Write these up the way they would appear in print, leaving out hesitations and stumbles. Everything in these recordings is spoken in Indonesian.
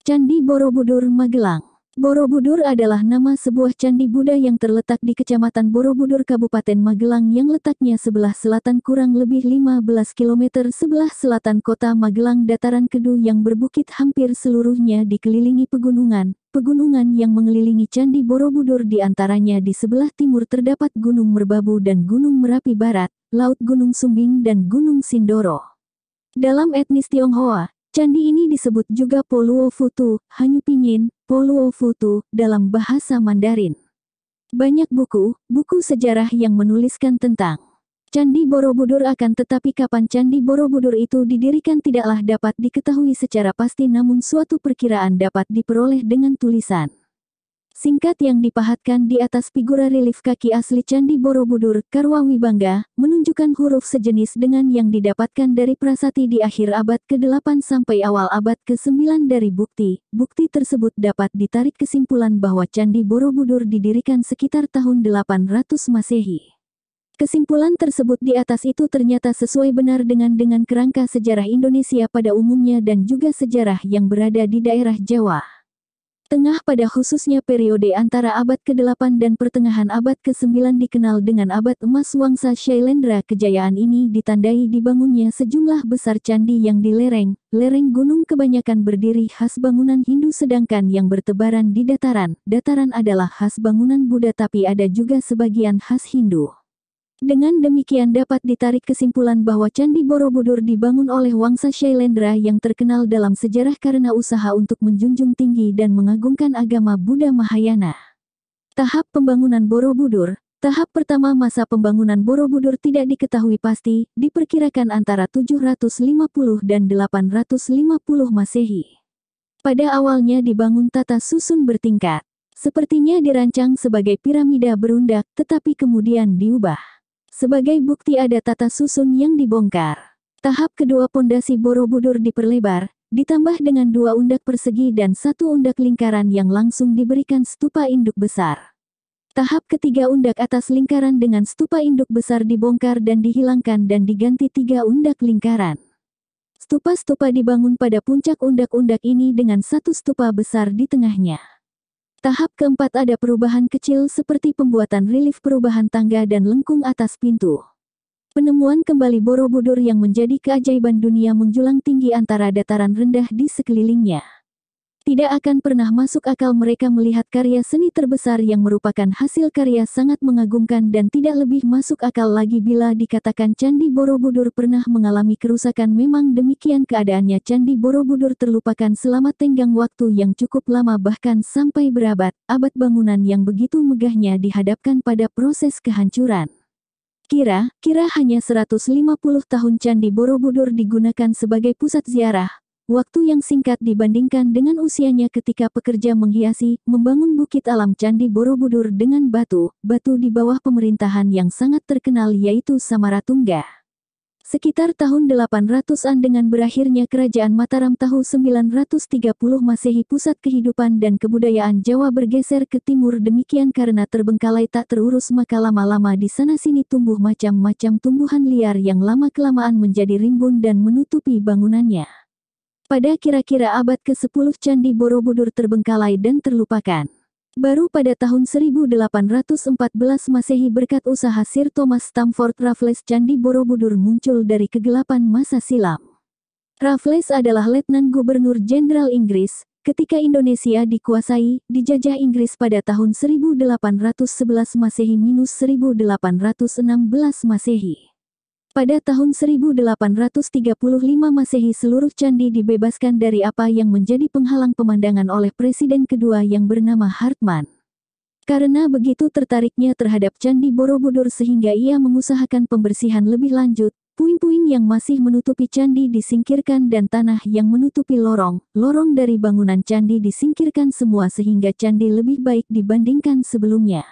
Candi Borobudur Magelang. Borobudur adalah nama sebuah candi Buddha yang terletak di Kecamatan Borobudur Kabupaten Magelang yang letaknya sebelah selatan kurang lebih 15 km sebelah selatan kota Magelang. Dataran Kedu yang berbukit hampir seluruhnya dikelilingi pegunungan. Pegunungan yang mengelilingi Candi Borobudur di antaranya di sebelah timur terdapat Gunung Merbabu dan Gunung Merapi Barat, Laut Gunung Sumbing dan Gunung Sindoro. Dalam etnis Tionghoa, candi ini disebut juga Poluo Futu, Hanyu Pinyin, Poluo Futu, dalam bahasa Mandarin. Banyak buku sejarah yang menuliskan tentang Candi Borobudur, akan tetapi kapan Candi Borobudur itu didirikan tidaklah dapat diketahui secara pasti, namun suatu perkiraan dapat diperoleh dengan tulisan singkat yang dipahatkan di atas figura relief kaki asli Candi Borobudur, Karwa Wibangga, menunjukkan huruf sejenis dengan yang didapatkan dari prasasti di akhir abad ke-8 sampai awal abad ke-9. Dari bukti tersebut dapat ditarik kesimpulan bahwa Candi Borobudur didirikan sekitar tahun 800 Masehi. Kesimpulan tersebut di atas itu ternyata sesuai benar dengan kerangka sejarah Indonesia pada umumnya dan juga sejarah yang berada di daerah Jawa Tengah pada khususnya periode antara abad ke-8 dan pertengahan abad ke-9 dikenal dengan abad emas Wangsa Shailendra. Kejayaan ini ditandai dibangunnya sejumlah besar candi yang di lereng gunung, kebanyakan berdiri khas bangunan Hindu, sedangkan yang bertebaran di dataran adalah khas bangunan Buddha, tapi ada juga sebagian khas Hindu. Dengan demikian dapat ditarik kesimpulan bahwa Candi Borobudur dibangun oleh Wangsa Shailendra yang terkenal dalam sejarah karena usaha untuk menjunjung tinggi dan mengagungkan agama Buddha Mahayana. Tahap pembangunan Borobudur. Tahap pertama masa pembangunan Borobudur tidak diketahui pasti, diperkirakan antara 750 dan 850 Masehi. Pada awalnya dibangun tata susun bertingkat. Sepertinya dirancang sebagai piramida berundak, tetapi kemudian diubah. Sebagai bukti ada tata susun yang dibongkar. Tahap kedua, pondasi Borobudur diperlebar, ditambah dengan 2 undak persegi dan 1 undak lingkaran yang langsung diberikan stupa induk besar. Tahap ketiga, undak atas lingkaran dengan stupa induk besar dibongkar dan dihilangkan dan diganti 3 undak lingkaran. Stupa-stupa dibangun pada puncak undak-undak ini dengan 1 stupa besar di tengahnya. Tahap keempat, ada perubahan kecil seperti pembuatan relief perubahan tangga dan lengkung atas pintu. Penemuan kembali Borobudur yang menjadi keajaiban dunia menjulang tinggi antara dataran rendah di sekelilingnya. Tidak akan pernah masuk akal mereka melihat karya seni terbesar yang merupakan hasil karya sangat mengagumkan, dan tidak lebih masuk akal lagi bila dikatakan Candi Borobudur pernah mengalami kerusakan. Memang demikian keadaannya. Candi Borobudur terlupakan selama tenggang waktu yang cukup lama, bahkan sampai berabad-abad. Bangunan yang begitu megahnya dihadapkan pada proses kehancuran. Kira-kira hanya 150 tahun Candi Borobudur digunakan sebagai pusat ziarah. Waktu yang singkat dibandingkan dengan usianya ketika pekerja menghiasi, membangun bukit alam Candi Borobudur dengan batu di bawah pemerintahan yang sangat terkenal yaitu Samaratungga. Sekitar tahun 800-an dengan berakhirnya Kerajaan Mataram tahun 930 Masehi, pusat kehidupan dan kebudayaan Jawa bergeser ke timur. Demikian karena terbengkalai tak terurus, maka lama-lama di sana-sini tumbuh macam-macam tumbuhan liar yang lama-kelamaan menjadi rimbun dan menutupi bangunannya. Pada kira-kira abad ke-10 Candi Borobudur terbengkalai dan terlupakan. Baru pada tahun 1814 Masehi berkat usaha Sir Thomas Stamford Raffles Candi Borobudur muncul dari kegelapan masa silam. Raffles adalah Letnan Gubernur Jenderal Inggris ketika Indonesia dijajah Inggris pada tahun 1811 Masehi minus 1816 Masehi. Pada tahun 1835 Masehi seluruh candi dibebaskan dari apa yang menjadi penghalang pemandangan oleh Presiden kedua yang bernama Hartman. Karena begitu tertariknya terhadap Candi Borobudur sehingga ia mengusahakan pembersihan lebih lanjut, puing-puing yang masih menutupi candi disingkirkan dan tanah yang menutupi lorong dari bangunan candi disingkirkan semua sehingga candi lebih baik dibandingkan sebelumnya.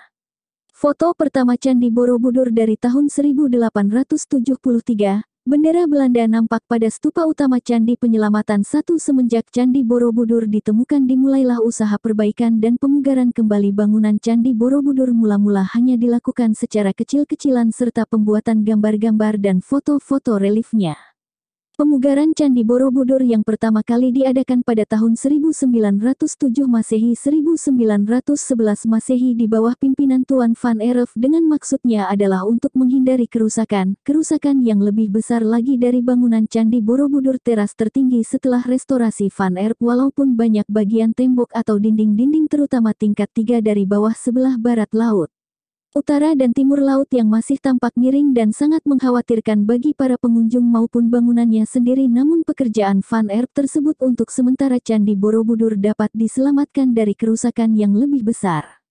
Foto pertama Candi Borobudur dari tahun 1873, bendera Belanda nampak pada stupa utama Candi. Penyelamatan 1 semenjak Candi Borobudur ditemukan dimulailah usaha perbaikan dan pemugaran kembali bangunan Candi Borobudur. Mula-mula hanya dilakukan secara kecil-kecilan serta pembuatan gambar-gambar dan foto-foto reliefnya. Pemugaran Candi Borobudur yang pertama kali diadakan pada tahun 1907 Masehi 1911 Masehi di bawah pimpinan Tuan Van Erf dengan maksudnya adalah untuk menghindari kerusakan yang lebih besar lagi dari bangunan Candi Borobudur teras tertinggi setelah restorasi Van Erf walaupun banyak bagian tembok atau dinding-dinding terutama tingkat 3 dari bawah sebelah barat laut, utara dan timur laut yang masih tampak miring dan sangat mengkhawatirkan bagi para pengunjung maupun bangunannya sendiri, namun pekerjaan Van Erp tersebut untuk sementara Candi Borobudur dapat diselamatkan dari kerusakan yang lebih besar.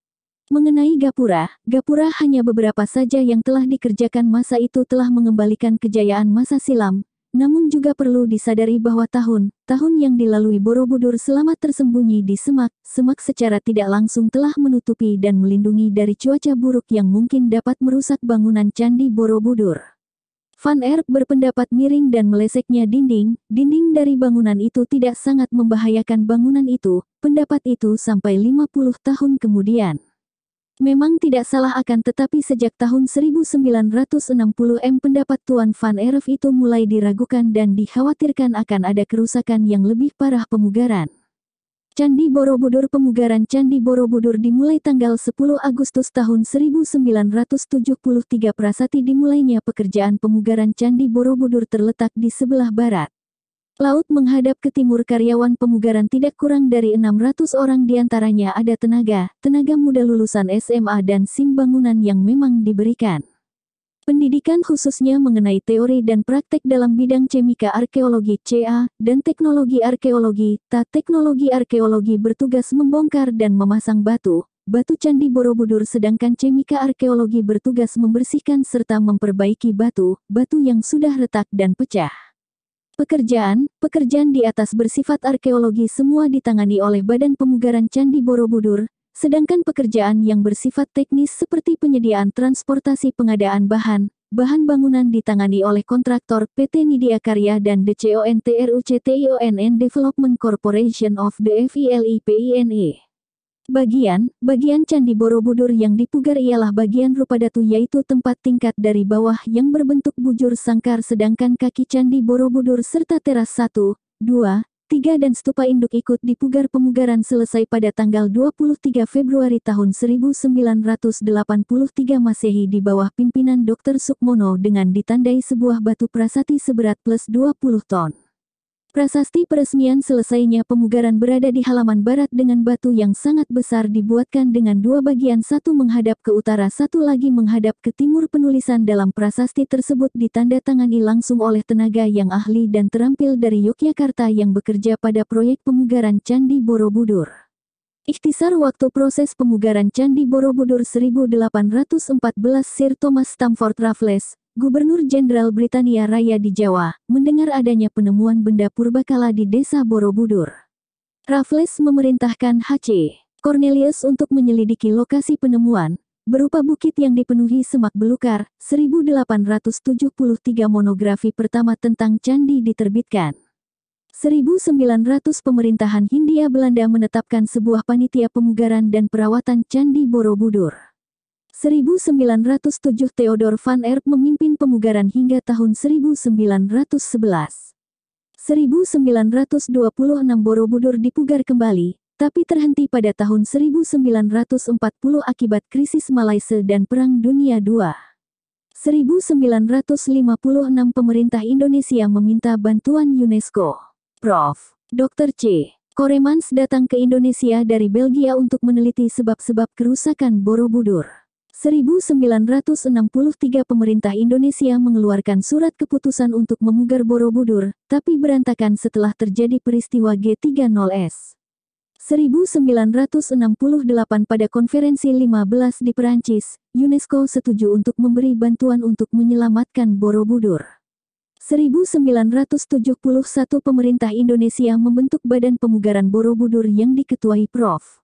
Mengenai gapura hanya beberapa saja yang telah dikerjakan masa itu telah mengembalikan kejayaan masa silam. Namun juga perlu disadari bahwa tahun yang dilalui Borobudur selamat tersembunyi di semak secara tidak langsung telah menutupi dan melindungi dari cuaca buruk yang mungkin dapat merusak bangunan Candi Borobudur. Van Erp berpendapat miring dan meleseknya dinding dari bangunan itu tidak sangat membahayakan bangunan itu, pendapat itu sampai 50 tahun kemudian. Memang tidak salah akan tetapi sejak tahun 1960 pendapat Tuan Van Erf itu mulai diragukan dan dikhawatirkan akan ada kerusakan yang lebih parah. Pemugaran Candi Borobudur. Pemugaran Candi Borobudur dimulai tanggal 10 Agustus tahun 1973 prasasti dimulainya pekerjaan pemugaran Candi Borobudur terletak di sebelah barat laut menghadap ke timur. Karyawan pemugaran tidak kurang dari 600 orang, diantaranya ada tenaga muda lulusan SMA dan SIM bangunan yang memang diberikan pendidikan khususnya mengenai teori dan praktek dalam bidang cemika arkeologi (CA) dan teknologi arkeologi (TA). Teknologi arkeologi bertugas membongkar dan memasang batu Candi Borobudur, sedangkan cemika arkeologi bertugas membersihkan serta memperbaiki batu yang sudah retak dan pecah. Pekerjaan di atas bersifat arkeologi semua ditangani oleh Badan Pemugaran Candi Borobudur, sedangkan pekerjaan yang bersifat teknis seperti penyediaan transportasi, pengadaan bahan bangunan ditangani oleh kontraktor PT Nidya Karya dan DCONTRUCTIONN Development Corporation of the FILIPINE. Bagian Candi Borobudur yang dipugar ialah bagian rupadatu, yaitu tempat tingkat dari bawah yang berbentuk bujur sangkar, sedangkan kaki Candi Borobudur serta teras 1, 2, 3 dan stupa induk ikut dipugar. Pemugaran selesai pada tanggal 23 Februari tahun 1983 Masehi di bawah pimpinan Dr. Sukmono dengan ditandai sebuah batu prasasti seberat plus 20 ton. Prasasti peresmian selesainya pemugaran berada di halaman barat dengan batu yang sangat besar dibuatkan dengan dua bagian, satu menghadap ke utara, satu lagi menghadap ke timur. Penulisan dalam prasasti tersebut ditandatangani langsung oleh tenaga yang ahli dan terampil dari Yogyakarta yang bekerja pada proyek pemugaran Candi Borobudur. Ikhtisar waktu proses pemugaran Candi Borobudur 1814. Sir Thomas Stamford Raffles, Gubernur Jenderal Britania Raya di Jawa, mendengar adanya penemuan benda purbakala di desa Borobudur. Raffles memerintahkan H.C. Cornelius untuk menyelidiki lokasi penemuan, berupa bukit yang dipenuhi semak belukar. 1873 monografi pertama tentang candi diterbitkan. 1900 pemerintahan Hindia Belanda menetapkan sebuah panitia pemugaran dan perawatan Candi Borobudur. 1907 Theodor Van Erp memimpin pemugaran hingga tahun 1911. 1926 Borobudur dipugar kembali, tapi terhenti pada tahun 1940 akibat krisis Malaysia dan Perang Dunia II. 1956 pemerintah Indonesia meminta bantuan UNESCO. Prof. Dr. C. Koremans datang ke Indonesia dari Belgia untuk meneliti sebab-sebab kerusakan Borobudur. 1963 pemerintah Indonesia mengeluarkan surat keputusan untuk memugar Borobudur, tapi berantakan setelah terjadi peristiwa G30S. 1968 pada konferensi 15 di Perancis, UNESCO setuju untuk memberi bantuan untuk menyelamatkan Borobudur. 1971 pemerintah Indonesia membentuk Badan Pemugaran Borobudur yang diketuai Prof.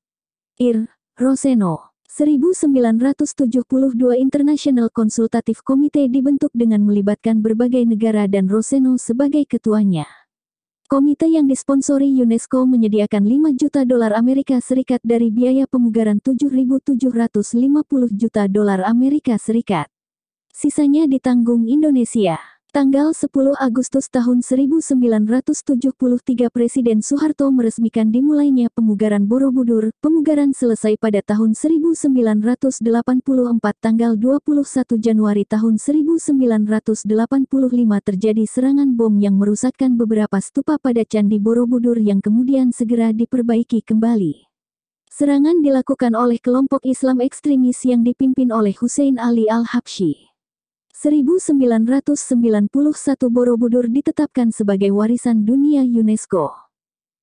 Ir. Roseno. 1972 International Consultative Committee dibentuk dengan melibatkan berbagai negara dan Roseno sebagai ketuanya. Komite yang disponsori UNESCO menyediakan $5 juta Amerika Serikat dari biaya pemugaran $7.750 juta Amerika Serikat. Sisanya ditanggung Indonesia. Tanggal 10 Agustus tahun 1973 Presiden Soeharto meresmikan dimulainya pemugaran Borobudur. Pemugaran selesai pada tahun 1984 tanggal 21 Januari tahun 1985 terjadi serangan bom yang merusakkan beberapa stupa pada Candi Borobudur yang kemudian segera diperbaiki kembali. Serangan dilakukan oleh kelompok Islam ekstremis yang dipimpin oleh Hussein Ali Al-Habsyi. 1991 Borobudur ditetapkan sebagai warisan dunia UNESCO.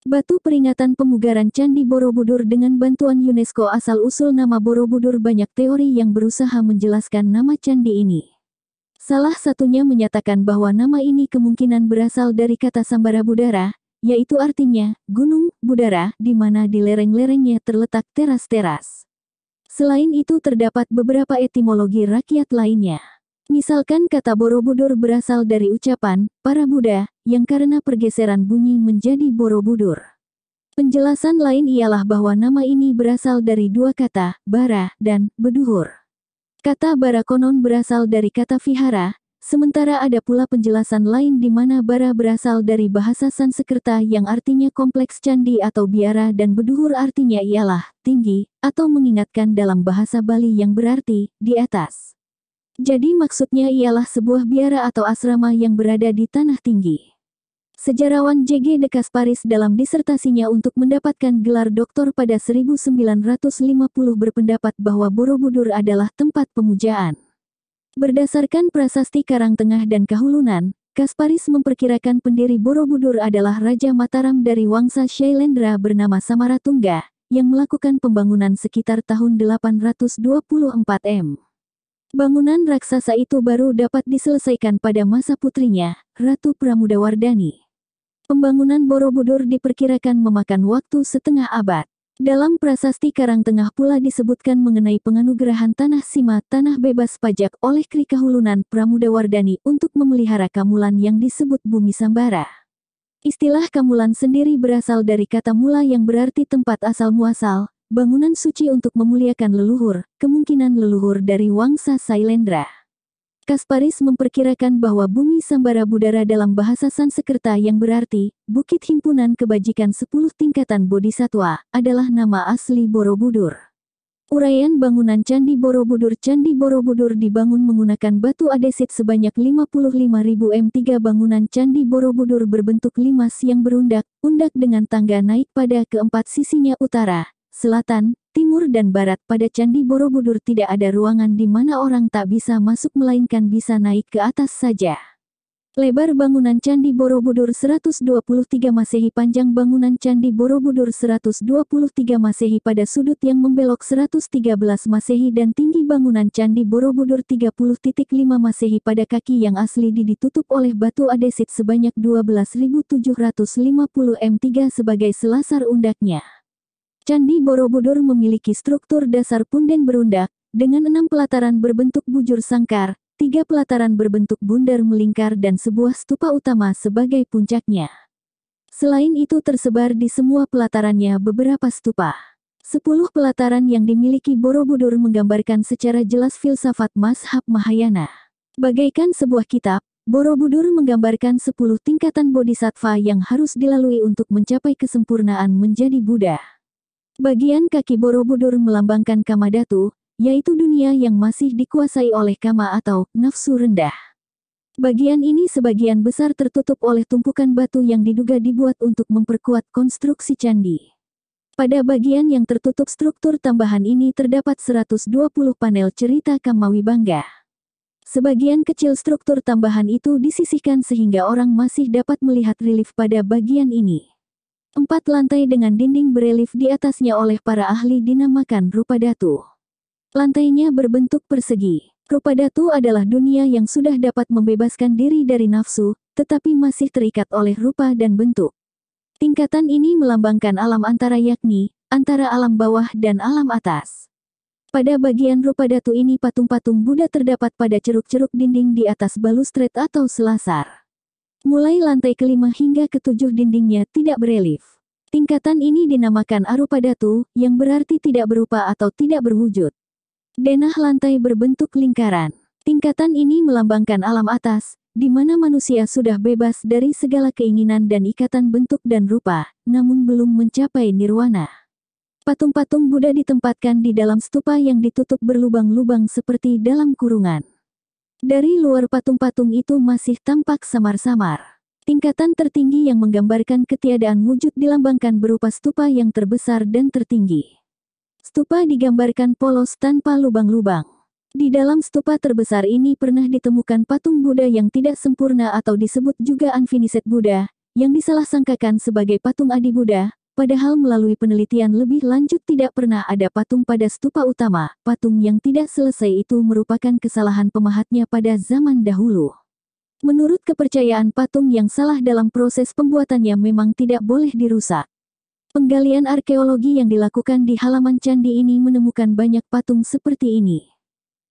Batu peringatan pemugaran Candi Borobudur dengan bantuan UNESCO. Asal-usul nama Borobudur. Banyak teori yang berusaha menjelaskan nama candi ini. Salah satunya menyatakan bahwa nama ini kemungkinan berasal dari kata Sambara Budara, yaitu artinya gunung, budara, di mana di lereng-lerengnya terletak teras-teras. Selain itu terdapat beberapa etimologi rakyat lainnya. Misalkan kata Borobudur berasal dari ucapan para Buddha, yang karena pergeseran bunyi menjadi Borobudur. Penjelasan lain ialah bahwa nama ini berasal dari dua kata, bara, dan beduhur. Kata bara konon berasal dari kata vihara, sementara ada pula penjelasan lain di mana bara berasal dari bahasa Sanskerta yang artinya kompleks candi atau biara dan beduhur artinya ialah tinggi, atau mengingatkan dalam bahasa Bali yang berarti di atas. Jadi maksudnya ialah sebuah biara atau asrama yang berada di tanah tinggi. Sejarawan J.G. de Kasparis dalam disertasinya untuk mendapatkan gelar doktor pada 1950 berpendapat bahwa Borobudur adalah tempat pemujaan. Berdasarkan prasasti Karangtengah dan Kahulunan, Kasparis memperkirakan pendiri Borobudur adalah Raja Mataram dari Wangsa Shailendra bernama Samaratungga, yang melakukan pembangunan sekitar tahun 824 M. Bangunan raksasa itu baru dapat diselesaikan pada masa putrinya, Ratu Pramudawardhani. Pembangunan Borobudur diperkirakan memakan waktu setengah abad. Dalam prasasti Karangtengah pula disebutkan mengenai penganugerahan tanah Sima, tanah bebas pajak oleh Kri Kahulunan Pramudawardhani untuk memelihara Kamulan yang disebut Bumi Sambara. Istilah Kamulan sendiri berasal dari kata mula yang berarti tempat asal muasal. Bangunan suci untuk memuliakan leluhur, kemungkinan leluhur dari Wangsa Shailendra. Kasparis memperkirakan bahwa Bumi Sambara Budara dalam bahasa Sanskerta yang berarti Bukit Himpunan Kebajikan 10 Tingkatan Bodhisatwa adalah nama asli Borobudur. Uraian bangunan Candi Borobudur. Candi Borobudur dibangun menggunakan batu adesit sebanyak 55.000 m3. Bangunan Candi Borobudur berbentuk limas yang berundak, dengan tangga naik pada keempat sisinya utara, selatan, timur dan barat. Pada Candi Borobudur tidak ada ruangan di mana orang tak bisa masuk melainkan bisa naik ke atas saja. Lebar bangunan Candi Borobudur 123 Masehi. Panjang bangunan Candi Borobudur 123 Masehi pada sudut yang membelok 113 Masehi dan tinggi bangunan Candi Borobudur 30.5 Masehi pada kaki yang asli ditutup oleh batu adesit sebanyak 12.750 m3 sebagai selasar undaknya. Candi Borobudur memiliki struktur dasar punden berundak, dengan 6 pelataran berbentuk bujur sangkar, 3 pelataran berbentuk bundar melingkar dan sebuah stupa utama sebagai puncaknya. Selain itu tersebar di semua pelatarannya beberapa stupa. 10 pelataran yang dimiliki Borobudur menggambarkan secara jelas filsafat mazhab Mahayana. Bagaikan sebuah kitab, Borobudur menggambarkan 10 tingkatan bodhisattva yang harus dilalui untuk mencapai kesempurnaan menjadi Buddha. Bagian kaki Borobudur melambangkan Kamadhatu, yaitu dunia yang masih dikuasai oleh kama atau nafsu rendah. Bagian ini sebagian besar tertutup oleh tumpukan batu yang diduga dibuat untuk memperkuat konstruksi candi. Pada bagian yang tertutup struktur tambahan ini terdapat 120 panel cerita Kamawibangga. Sebagian kecil struktur tambahan itu disisihkan sehingga orang masih dapat melihat relief pada bagian ini. 4 lantai dengan dinding berelief di atasnya oleh para ahli dinamakan Rupadatu. Lantainya berbentuk persegi. Rupadatu adalah dunia yang sudah dapat membebaskan diri dari nafsu, tetapi masih terikat oleh rupa dan bentuk. Tingkatan ini melambangkan alam antara yakni, antara alam bawah dan alam atas. Pada bagian Rupadatu ini patung-patung Buddha terdapat pada ceruk-ceruk dinding di atas balustret atau selasar. Mulai lantai kelima hingga ketujuh dindingnya tidak berelief. Tingkatan ini dinamakan Arupadatu, yang berarti tidak berupa atau tidak berwujud. Denah lantai berbentuk lingkaran. Tingkatan ini melambangkan alam atas, di mana manusia sudah bebas dari segala keinginan dan ikatan bentuk dan rupa, namun belum mencapai nirwana. Patung-patung Buddha ditempatkan di dalam stupa yang ditutup berlubang-lubang seperti dalam kurungan. Dari luar patung-patung itu masih tampak samar-samar. Tingkatan tertinggi yang menggambarkan ketiadaan wujud dilambangkan berupa stupa yang terbesar dan tertinggi. Stupa digambarkan polos tanpa lubang-lubang. Di dalam stupa terbesar ini pernah ditemukan patung Buddha yang tidak sempurna atau disebut juga unfinished Buddha, yang disalah-sangkakan sebagai patung Adi Buddha, padahal melalui penelitian lebih lanjut tidak pernah ada patung pada stupa utama. Patung yang tidak selesai itu merupakan kesalahan pemahatnya pada zaman dahulu. Menurut kepercayaan, patung yang salah dalam proses pembuatannya memang tidak boleh dirusak. Penggalian arkeologi yang dilakukan di halaman candi ini menemukan banyak patung seperti ini.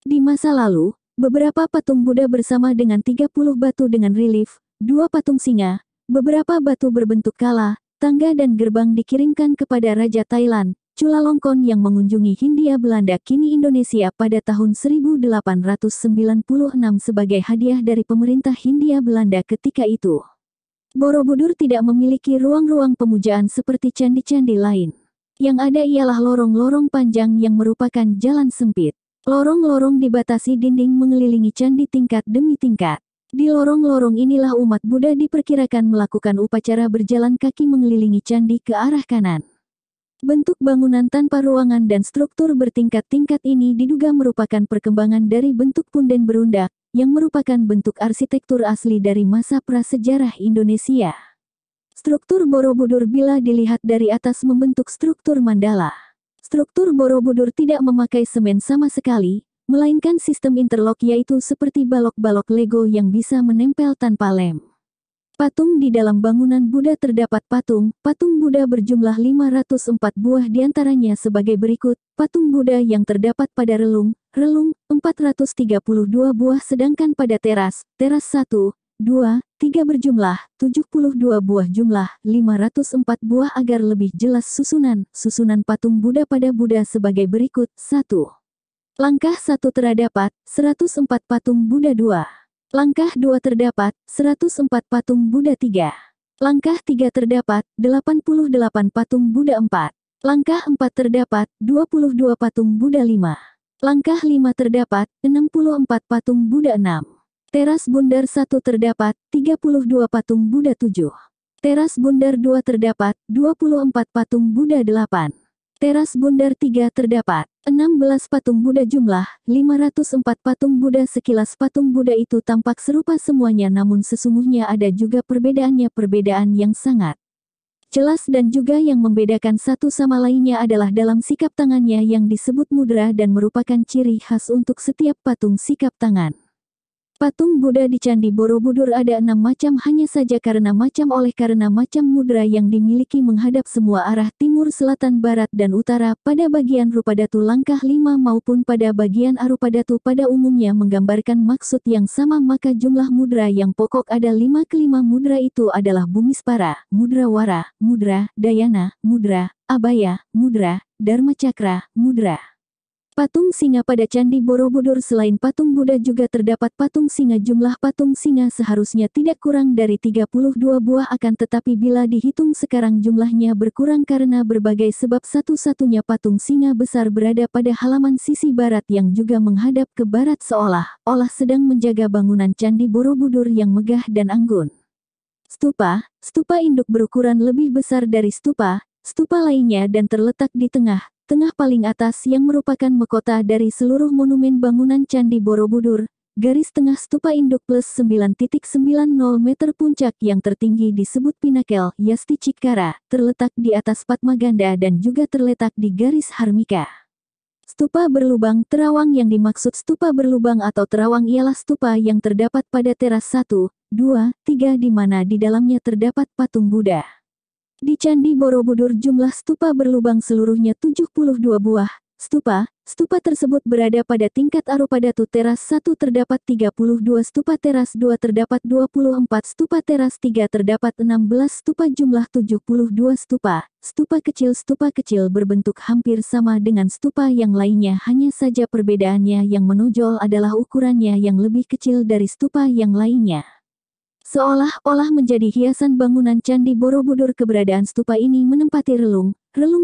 Di masa lalu, beberapa patung Buddha bersama dengan 30 batu dengan relief, 2 patung singa, beberapa batu berbentuk kala, tangga dan gerbang dikirimkan kepada Raja Thailand, Chulalongkorn yang mengunjungi Hindia Belanda kini Indonesia pada tahun 1896 sebagai hadiah dari pemerintah Hindia Belanda ketika itu. Borobudur tidak memiliki ruang-ruang pemujaan seperti candi-candi lain. Yang ada ialah lorong-lorong panjang yang merupakan jalan sempit. Lorong-lorong dibatasi dinding mengelilingi candi tingkat demi tingkat. Di lorong-lorong inilah umat Buddha diperkirakan melakukan upacara berjalan kaki mengelilingi candi ke arah kanan. Bentuk bangunan tanpa ruangan dan struktur bertingkat-tingkat ini diduga merupakan perkembangan dari bentuk punden berundak, yang merupakan bentuk arsitektur asli dari masa prasejarah Indonesia. Struktur Borobudur bila dilihat dari atas membentuk struktur mandala. Struktur Borobudur tidak memakai semen sama sekali, melainkan sistem interlock yaitu seperti balok-balok Lego yang bisa menempel tanpa lem. Patung di dalam bangunan Buddha terdapat patung Buddha berjumlah 504 buah diantaranya sebagai berikut, patung Buddha yang terdapat pada relung 432 buah sedangkan pada teras 1, 2, 3 berjumlah 72 buah jumlah 504 buah agar lebih jelas susunan patung Buddha pada Buddha sebagai berikut 1. Langkah 1 terdapat 104 patung Buddha 2. Langkah 2 terdapat 104 patung Buddha 3. Langkah 3 terdapat 88 patung Buddha 4. Langkah 4 terdapat 22 patung Buddha 5. Langkah 5 terdapat 64 patung Buddha 6. Teras bundar 1 terdapat 32 patung Buddha 7. Teras bundar 2 terdapat 24 patung Buddha 8. Teras bundar 3 terdapat 16 patung Buddha jumlah 504 patung Buddha. Sekilas patung Buddha itu tampak serupa semuanya namun sesungguhnya ada juga perbedaan yang sangat jelas dan juga yang membedakan satu sama lainnya adalah dalam sikap tangannya yang disebut mudra dan merupakan ciri khas untuk setiap patung sikap tangan. Patung Buddha di Candi Borobudur ada 6 macam hanya saja karena macam mudra yang dimiliki menghadap semua arah timur, selatan, barat, dan utara. Pada bagian Rupadatu langkah 5 maupun pada bagian Arupadatu pada umumnya menggambarkan maksud yang sama maka jumlah mudra yang pokok ada 5. Kelima mudra itu adalah Bumispara, Mudra Wara, Mudra Dayana, Mudra Abaya, Mudra Dharma Cakra, Mudra patung singa. Pada Candi Borobudur selain patung Buddha juga terdapat patung singa. Jumlah patung singa seharusnya tidak kurang dari 32 buah akan tetapi bila dihitung sekarang jumlahnya berkurang karena berbagai sebab. Satu-satunya patung singa besar berada pada halaman sisi barat yang juga menghadap ke barat seolah-olah sedang menjaga bangunan Candi Borobudur yang megah dan anggun. Stupa induk berukuran lebih besar dari stupa lainnya dan terletak di tengah paling atas yang merupakan mahkota dari seluruh monumen bangunan Candi Borobudur. Garis tengah stupa induk plus 9.90 meter puncak yang tertinggi disebut Pinakel Yasti Cikara, terletak di atas Padmaganda dan juga terletak di garis Harmika. Stupa berlubang terawang. Yang dimaksud stupa berlubang atau terawang ialah stupa yang terdapat pada teras 1, 2, 3 di mana di dalamnya terdapat patung Buddha. Di Candi Borobudur jumlah stupa berlubang seluruhnya 72 buah, Stupa. Stupa tersebut berada pada tingkat Arupadatu. Teras 1 terdapat 32 stupa, teras 2 terdapat 24 stupa, teras 3 terdapat 16 stupa, jumlah 72 stupa. Stupa kecil berbentuk hampir sama dengan stupa yang lainnya, hanya saja perbedaannya yang menonjol adalah ukurannya yang lebih kecil dari stupa yang lainnya. Seolah-olah menjadi hiasan bangunan Candi Borobudur, keberadaan stupa ini menempati relung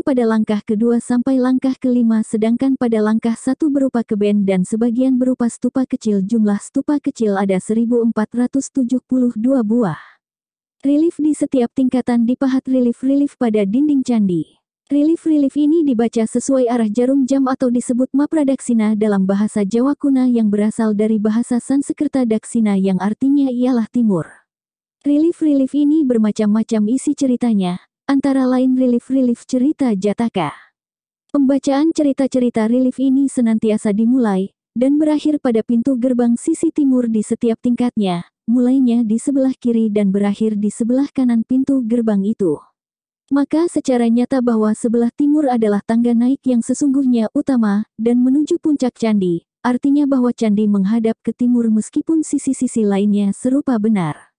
pada langkah kedua sampai langkah kelima, sedangkan pada langkah 1 berupa keben dan sebagian berupa stupa kecil. Jumlah stupa kecil ada 1472 buah. Relief di setiap tingkatan dipahat relief-relief pada dinding candi. Relief-relief ini dibaca sesuai arah jarum jam atau disebut Mapradaksina dalam bahasa Jawa kuno yang berasal dari bahasa Sanskerta Daksina yang artinya ialah timur. Relief-relief ini bermacam-macam isi ceritanya, antara lain relief-relief cerita Jataka. Pembacaan cerita-cerita relief ini senantiasa dimulai dan berakhir pada pintu gerbang sisi timur di setiap tingkatnya, mulainya di sebelah kiri dan berakhir di sebelah kanan pintu gerbang itu. Maka secara nyata bahwa sebelah timur adalah tangga naik yang sesungguhnya utama dan menuju puncak candi, artinya bahwa candi menghadap ke timur meskipun sisi-sisi lainnya serupa benar.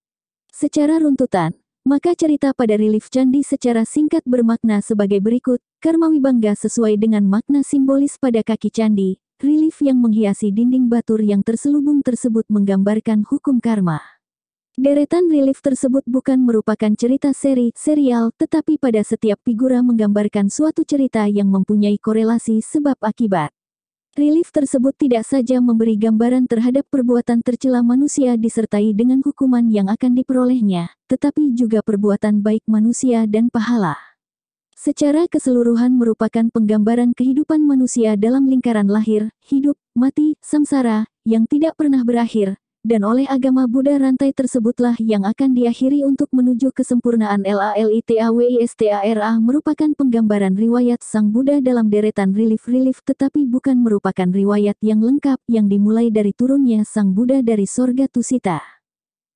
Secara runtutan, maka cerita pada relief candi secara singkat bermakna sebagai berikut: Karma Wibangga sesuai dengan makna simbolis pada kaki candi, relief yang menghiasi dinding batur yang terselubung tersebut menggambarkan hukum karma. Deretan relief tersebut bukan merupakan cerita serial, tetapi pada setiap figura menggambarkan suatu cerita yang mempunyai korelasi sebab akibat. Relief tersebut tidak saja memberi gambaran terhadap perbuatan tercela manusia disertai dengan hukuman yang akan diperolehnya, tetapi juga perbuatan baik manusia dan pahala. Secara keseluruhan merupakan penggambaran kehidupan manusia dalam lingkaran lahir, hidup, mati, samsara, yang tidak pernah berakhir. Dan oleh agama Buddha rantai tersebutlah yang akan diakhiri untuk menuju kesempurnaan. LALITAWISTARA merupakan penggambaran riwayat Sang Buddha dalam deretan relief-relief, tetapi bukan merupakan riwayat yang lengkap yang dimulai dari turunnya Sang Buddha dari sorga Tusita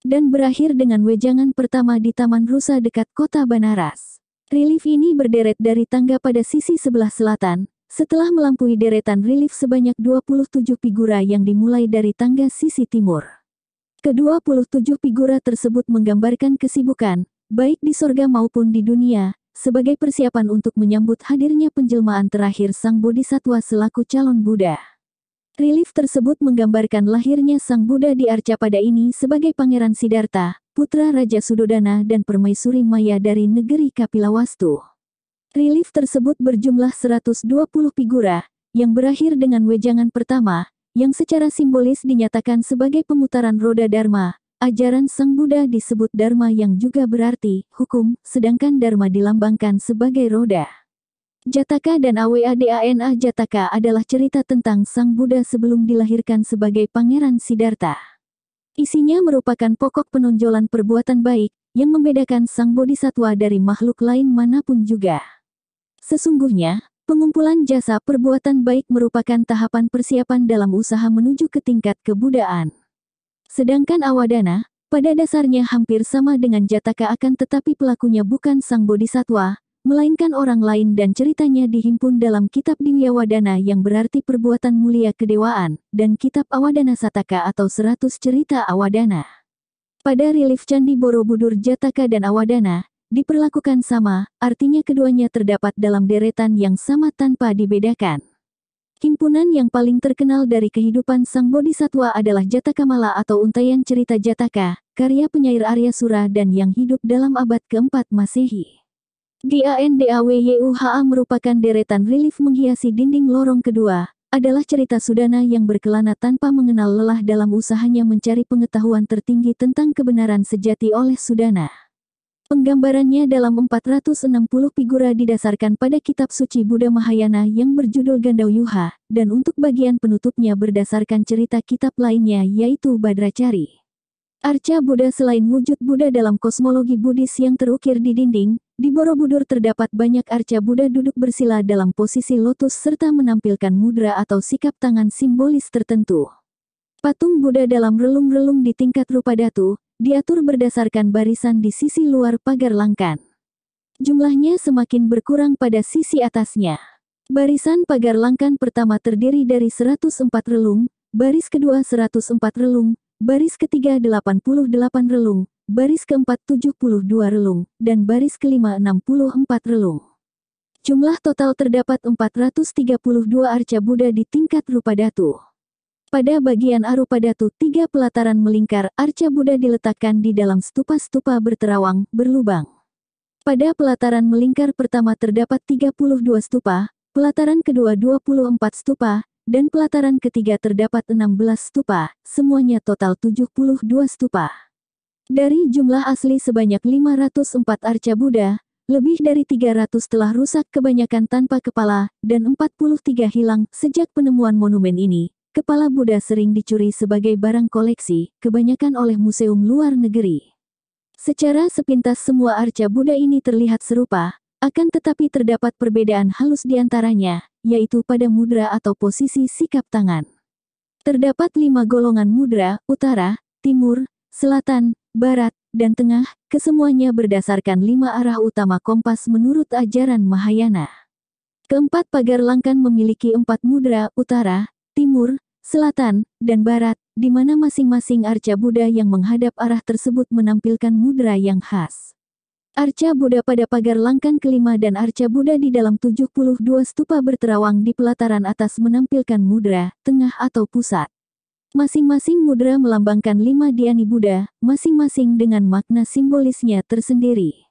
dan berakhir dengan wejangan pertama di Taman Rusa dekat kota Banaras. Relief ini berderet dari tangga pada sisi sebelah selatan, setelah melampaui deretan relief sebanyak 27 figura yang dimulai dari tangga sisi timur. Ke-27 figura tersebut menggambarkan kesibukan, baik di sorga maupun di dunia, sebagai persiapan untuk menyambut hadirnya penjelmaan terakhir Sang Bodhisattva selaku calon Buddha. Relief tersebut menggambarkan lahirnya Sang Buddha di Arca pada ini sebagai Pangeran Siddhartha, putra Raja Sudodana dan Permaisuri Maya dari negeri Kapilawastu. Relief tersebut berjumlah 120 figura, yang berakhir dengan wejangan pertama, yang secara simbolis dinyatakan sebagai pemutaran roda Dharma. Ajaran Sang Buddha disebut Dharma yang juga berarti hukum, sedangkan Dharma dilambangkan sebagai roda. Jataka dan Awadana Jataka adalah cerita tentang Sang Buddha sebelum dilahirkan sebagai Pangeran Siddhartha. Isinya merupakan pokok penonjolan perbuatan baik, yang membedakan Sang Bodhisattva dari makhluk lain manapun juga. Sesungguhnya, pengumpulan jasa perbuatan baik merupakan tahapan persiapan dalam usaha menuju ke tingkat kebudaan. Sedangkan Awadana, pada dasarnya hampir sama dengan Jataka akan tetapi pelakunya bukan Sang Bodhisattva, melainkan orang lain dan ceritanya dihimpun dalam kitab Diwiyawadana yang berarti perbuatan mulia kedewaan, dan kitab Awadana Sataka atau 100 cerita Awadana. Pada relief Candi Borobudur Jataka dan Awadana, diperlakukan sama, artinya keduanya terdapat dalam deretan yang sama tanpa dibedakan. Himpunan yang paling terkenal dari kehidupan Sang Bodhisattva adalah Jatakamala atau Untaian Cerita Jataka, karya penyair Arya Sura dan yang hidup dalam abad ke-4 Masehi. GANDAWYUHA merupakan deretan relief menghiasi dinding lorong kedua, adalah cerita Sudana yang berkelana tanpa mengenal lelah dalam usahanya mencari pengetahuan tertinggi tentang kebenaran sejati oleh Sudana. Penggambarannya dalam 460 figura didasarkan pada kitab suci Buddha Mahayana yang berjudul Gandawyuha, dan untuk bagian penutupnya berdasarkan cerita kitab lainnya yaitu Badracari. Arca Buddha. Selain wujud Buddha dalam kosmologi Buddhis yang terukir di dinding, di Borobudur terdapat banyak arca Buddha duduk bersila dalam posisi lotus serta menampilkan mudra atau sikap tangan simbolis tertentu. Patung Buddha dalam relung-relung di tingkat Rupadatu, diatur berdasarkan barisan di sisi luar pagar langkan. Jumlahnya semakin berkurang pada sisi atasnya. Barisan pagar Langkan pertama terdiri dari 104 relung, baris kedua 104 relung, baris ketiga 88 relung, baris keempat 72 relung, dan baris kelima 64 relung. Jumlah total terdapat 432 arca Buddha di tingkat rupa datu. Pada bagian arupa datu 3 pelataran melingkar, arca Buddha diletakkan di dalam stupa-stupa berterawang, berlubang. Pada pelataran melingkar pertama terdapat 32 stupa, pelataran kedua 24 stupa, dan pelataran ketiga terdapat 16 stupa, semuanya total 72 stupa. Dari jumlah asli sebanyak 504 arca Buddha, lebih dari 300 telah rusak kebanyakan tanpa kepala, dan 43 hilang. Sejak penemuan monumen ini, kepala Buddha sering dicuri sebagai barang koleksi, kebanyakan oleh museum luar negeri. Secara sepintas semua arca Buddha ini terlihat serupa, akan tetapi terdapat perbedaan halus di antaranya, yaitu pada mudra atau posisi sikap tangan. Terdapat 5 golongan mudra, utara, timur, selatan, barat, dan tengah, kesemuanya berdasarkan 5 arah utama kompas menurut ajaran Mahayana. Keempat pagar Langkan memiliki 4 mudra, utara, timur, selatan, dan barat, di mana masing-masing arca Buddha yang menghadap arah tersebut menampilkan mudra yang khas. Arca Buddha pada pagar Langkan kelima dan arca Buddha di dalam 72 stupa berterawang di pelataran atas menampilkan mudra, tengah atau pusat. Masing-masing mudra melambangkan 5 Dhyani Buddha, masing-masing dengan makna simbolisnya tersendiri.